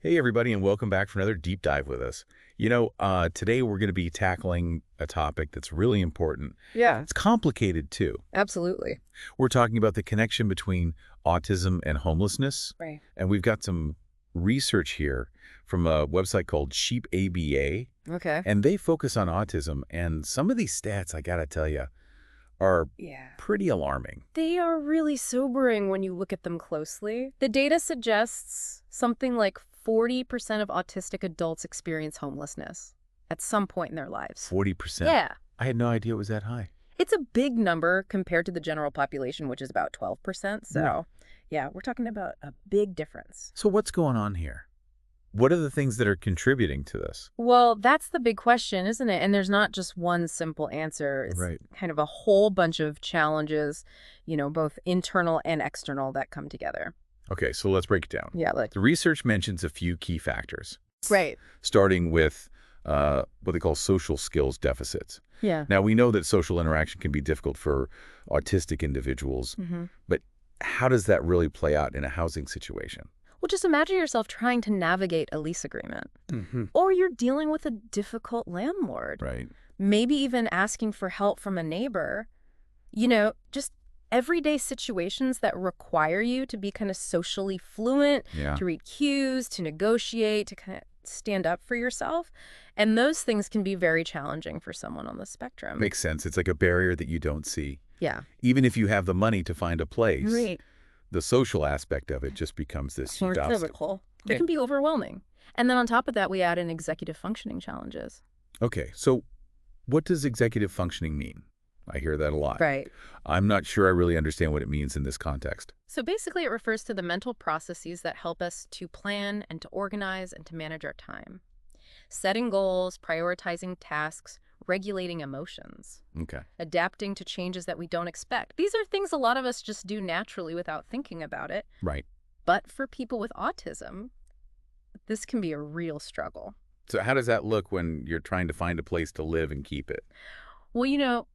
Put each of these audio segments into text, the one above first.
Hey, everybody, and welcome back for another deep dive with us. Today we're going to be tackling a topic that's really important. Yeah, It's complicated, too. absolutely. We're talking about the connection between autism and homelessness, Right. and we've got some research here from a website called Sheep ABA, Okay. and they focus on autism, and some of these stats, I got to tell you, are Yeah. pretty alarming. They are really sobering when you look at them closely. The data suggests something like 40% of autistic adults experience homelessness at some point in their lives. 40%. Yeah. I had no idea it was that high. It's a big number compared to the general population, which is about 12%. Right. So, yeah, we're talking about a big difference. So what's going on here? What are the things that are contributing to this? Well, that's the big question, isn't it? And there's not just one simple answer. It's Right. kind of a whole bunch of challenges, both internal and external that come together. Okay, so let's break it down. Yeah, like, The research mentions a few key factors, right. starting with what they call social skills deficits. Yeah. Now, we know that social interaction can be difficult for autistic individuals, hmm but how does that really play out in a housing situation? Well, just imagine yourself trying to navigate a lease agreement, Mm-hmm. or you're dealing with a difficult landlord, Right. maybe even asking for help from a neighbor. Just everyday situations that require you to be kind of socially fluent, Yeah. to read cues, to negotiate, to kind of stand up for yourself. And those things can be very challenging for someone on the spectrum. Makes sense. It's like a barrier that you don't see. Yeah. Even if you have the money to find a place, Right. the social aspect of it just becomes this huge More obstacle. typical. It Okay. can be overwhelming. And then on top of that, we add in executive functioning challenges. Okay, so what does executive functioning mean? I hear that a lot. Right. I'm not sure I really understand what it means in this context. So basically, it refers to the mental processes that help us to plan and to organize and to manage our time. Setting goals, prioritizing tasks, regulating emotions, Okay. adapting to changes that we don't expect. These are things a lot of us just do naturally without thinking about it. Right. But for people with autism, this can be a real struggle. So how does that look when you're trying to find a place to live and keep it? Well,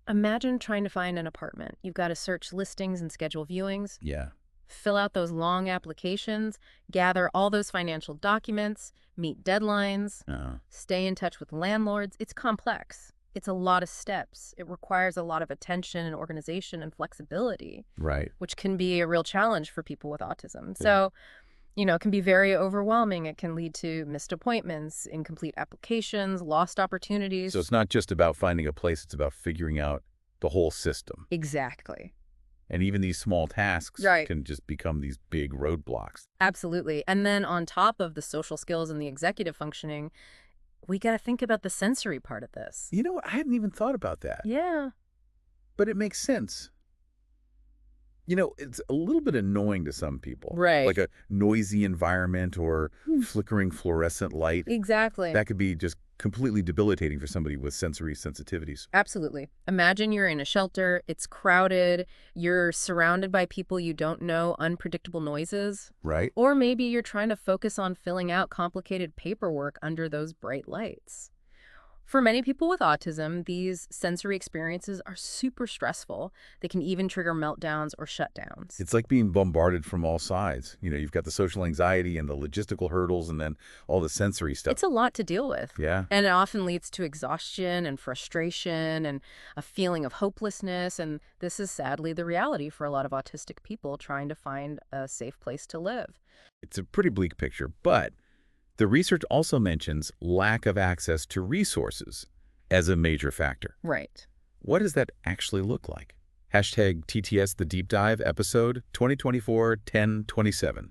imagine trying to find an apartment. You've got to search listings and schedule viewings, Yeah. fill out those long applications, gather all those financial documents, meet deadlines, Uh, stay in touch with landlords. It's complex. It's a lot of steps. It requires a lot of attention and organization and flexibility, right. which can be a real challenge for people with autism. So, it can be very overwhelming. It can lead to missed appointments, incomplete applications, lost opportunities. So it's not just about finding a place, it's about figuring out the whole system. Exactly. And even these small tasks Right. can just become these big roadblocks. Absolutely. And then on top of the social skills and the executive functioning, we got to think about the sensory part of this. You know what? I hadn't even thought about that. Yeah. But it makes sense. It's a little bit annoying to some people. Right. Like a noisy environment or Hmm. flickering fluorescent light. Exactly. That could be just completely debilitating for somebody with sensory sensitivities. Absolutely. Imagine you're in a shelter, it's crowded, you're surrounded by people you don't know, unpredictable noises, Right? or maybe you're trying to focus on filling out complicated paperwork under those bright lights. For many people with autism, these sensory experiences are super stressful. They can even trigger meltdowns or shutdowns. It's like being bombarded from all sides. You've got the social anxiety and the logistical hurdles and then all the sensory stuff. It's a lot to deal with. Yeah. And it often leads to exhaustion and frustration and a feeling of hopelessness. And this is sadly the reality for a lot of autistic people trying to find a safe place to live. It's a pretty bleak picture, but the research also mentions lack of access to resources as a major factor. Right. What does that actually look like? Hashtag TTS The Deep Dive, episode 2024-10-27,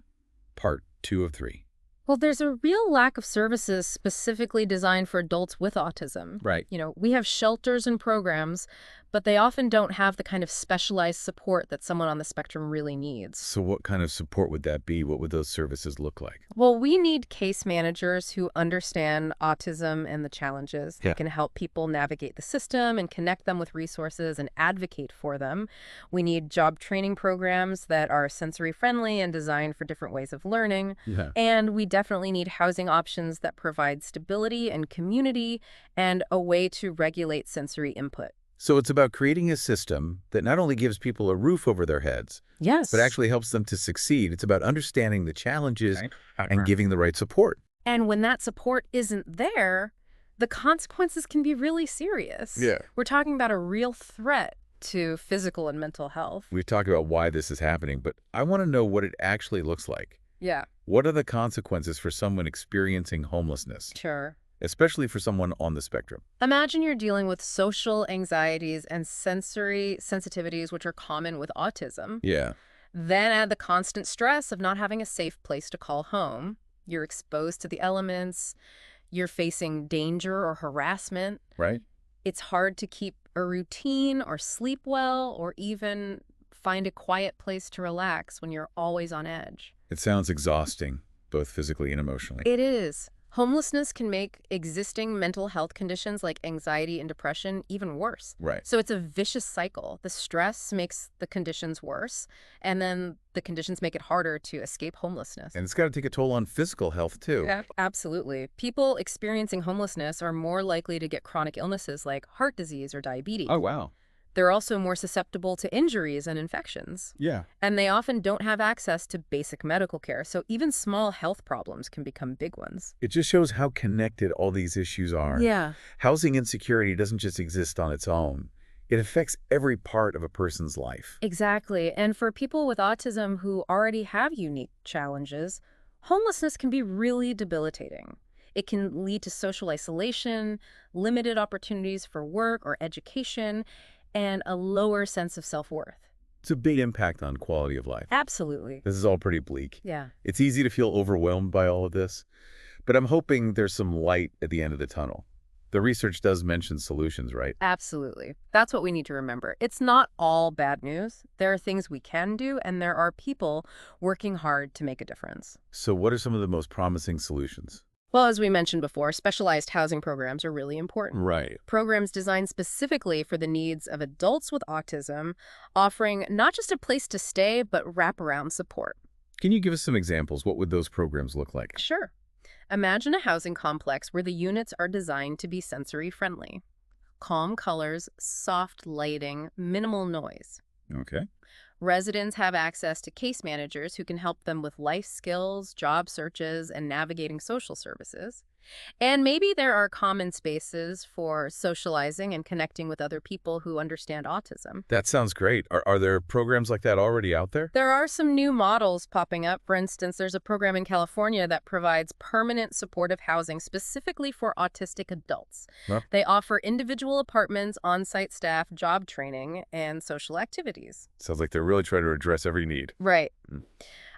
part 2 of 3. Well, there's a real lack of services specifically designed for adults with autism. Right. We have shelters and programs, but they often don't have the kind of specialized support that someone on the spectrum really needs. So what kind of support would that be? What would those services look like? Well, we need case managers who understand autism and the challenges. Yeah. They can help people navigate the system and connect them with resources and advocate for them. We need job training programs that are sensory friendly and designed for different ways of learning. Yeah. And we definitely need housing options that provide stability and community and a way to regulate sensory input. So it's about creating a system that not only gives people a roof over their heads, but Yes. actually helps them to succeed. It's about understanding the challenges Okay. and giving the right support. And when that support isn't there, the consequences can be really serious. Yeah. We're talking about a real threat to physical and mental health. We've talked about why this is happening, but I want to know what it actually looks like. Yeah, What are the consequences for someone experiencing homelessness, sure. especially for someone on the spectrum? Imagine you're dealing with social anxieties and sensory sensitivities, which are common with autism. Yeah, Then add the constant stress of not having a safe place to call home. You're exposed to the elements. You're facing danger or harassment. right? It's hard to keep a routine or sleep well or even find a quiet place to relax when you're always on edge. It sounds exhausting, both physically and emotionally. It is. Homelessness can make existing mental health conditions like anxiety and depression even worse. Right. So it's a vicious cycle. The stress makes the conditions worse, and then the conditions make it harder to escape homelessness. And it's got to take a toll on physical health, too. Absolutely. People experiencing homelessness are more likely to get chronic illnesses like heart disease or diabetes. Oh, wow. They're also more susceptible to injuries and infections. Yeah. And they often don't have access to basic medical care, so even small health problems can become big ones. It just shows how connected all these issues are. Yeah. Housing insecurity doesn't just exist on its own. It affects every part of a person's life. Exactly. And for people with autism who already have unique challenges, homelessness can be really debilitating. It can lead to social isolation, limited opportunities for work or education, and a lower sense of self-worth. It's a big impact on quality of life. Absolutely. This is all pretty bleak. Yeah. It's easy to feel overwhelmed by all of this, but I'm hoping there's some light at the end of the tunnel. The research does mention solutions, right? Absolutely. That's what we need to remember. It's not all bad news. There are things we can do, and there are people working hard to make a difference. So what are some of the most promising solutions? Well, as we mentioned before, specialized housing programs are really important. Right. Programs designed specifically for the needs of adults with autism, offering not just a place to stay, but wraparound support. Can you give us some examples? What would those programs look like? Sure. Imagine a housing complex where the units are designed to be sensory friendly. Calm colors, soft lighting, minimal noise. Okay. Residents have access to case managers who can help them with life skills, job searches, and navigating social services. And maybe there are common spaces for socializing and connecting with other people who understand autism. That sounds great. Are there programs like that already out there? There are some new models popping up. For instance, there's a program in California that provides permanent supportive housing specifically for autistic adults. Huh? They offer individual apartments, on-site staff, job training, and social activities. Sounds like they're really trying to address every need. Right. Mm.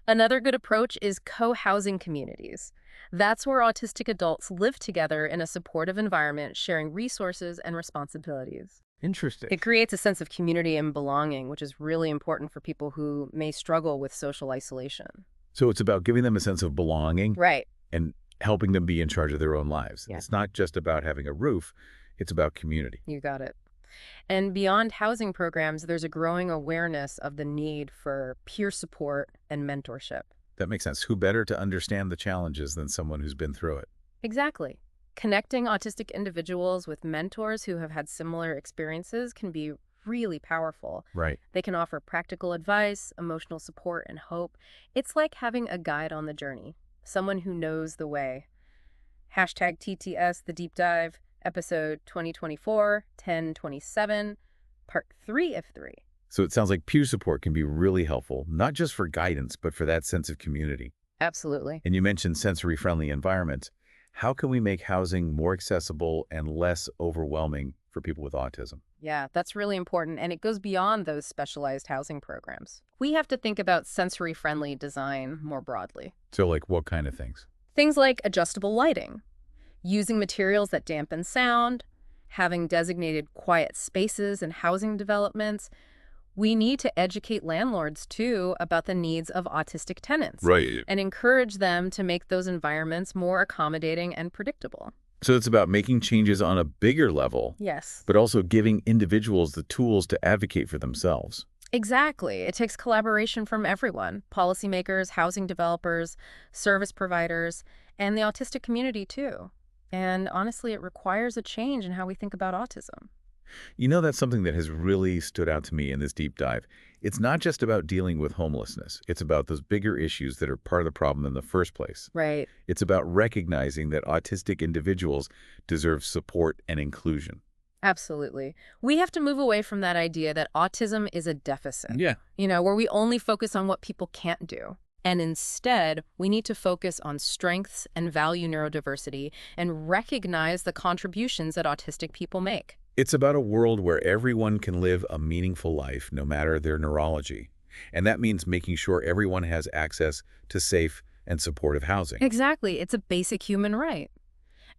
Another good approach is co-housing communities. That's where autistic adults live together in a supportive environment, sharing resources and responsibilities. Interesting. It creates a sense of community and belonging, which is really important for people who may struggle with social isolation. So it's about giving them a sense of belonging Right. and helping them be in charge of their own lives. Yeah. It's not just about having a roof. It's about community. You got it. And beyond housing programs, there's a growing awareness of the need for peer support and mentorship. That makes sense. Who better to understand the challenges than someone who's been through it? Exactly. Connecting autistic individuals with mentors who have had similar experiences can be really powerful. Right. They can offer practical advice, emotional support, and hope. It's like having a guide on the journey, someone who knows the way. Hashtag TTS The Deep Dive, episode 2024, 1027, part 3 of 3. So it sounds like peer support can be really helpful, not just for guidance, but for that sense of community. Absolutely. And you mentioned sensory-friendly environments. How can we make housing more accessible and less overwhelming for people with autism? Yeah, that's really important, and it goes beyond those specialized housing programs. We have to think about sensory-friendly design more broadly. So like what kind of things? Things like adjustable lighting, using materials that dampen sound, having designated quiet spaces in housing developments. We need to educate landlords, too, about the needs of autistic tenants. Right. And encourage them to make those environments more accommodating and predictable. So it's about making changes on a bigger level, Yes. but also giving individuals the tools to advocate for themselves. Exactly. It takes collaboration from everyone, policymakers, housing developers, service providers, and the autistic community, too. And honestly, it requires a change in how we think about autism. That's something that has really stood out to me in this deep dive. It's not just about dealing with homelessness. It's about those bigger issues that are part of the problem in the first place. Right. It's about recognizing that autistic individuals deserve support and inclusion. Absolutely. We have to move away from that idea that autism is a deficit, Yeah. where we only focus on what people can't do. And instead, we need to focus on strengths and value neurodiversity and recognize the contributions that autistic people make. It's about a world where everyone can live a meaningful life, no matter their neurology. And that means making sure everyone has access to safe and supportive housing. Exactly. It's a basic human right.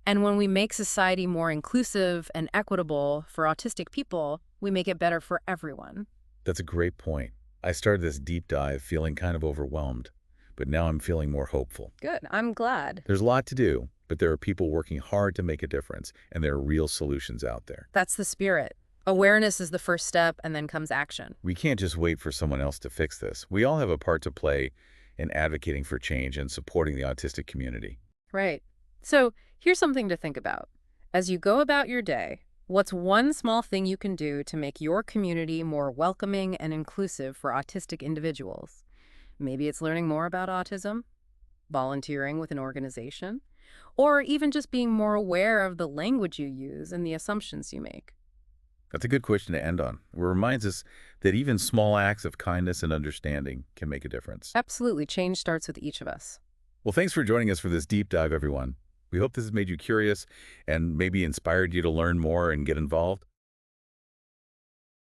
And when we make society more inclusive and equitable for autistic people, we make it better for everyone. That's a great point. I started this deep dive feeling kind of overwhelmed, but now I'm feeling more hopeful. Good. I'm glad. There's a lot to do, but there are people working hard to make a difference, and there are real solutions out there. That's the spirit. Awareness is the first step, and then comes action. We can't just wait for someone else to fix this. We all have a part to play in advocating for change and supporting the autistic community. Right. So here's something to think about. As you go about your day, what's one small thing you can do to make your community more welcoming and inclusive for autistic individuals? Maybe it's learning more about autism, volunteering with an organization, or even just being more aware of the language you use and the assumptions you make. That's a good question to end on. It reminds us that even small acts of kindness and understanding can make a difference. Absolutely. Change starts with each of us. Well, thanks for joining us for this deep dive, everyone. We hope this has made you curious and maybe inspired you to learn more and get involved.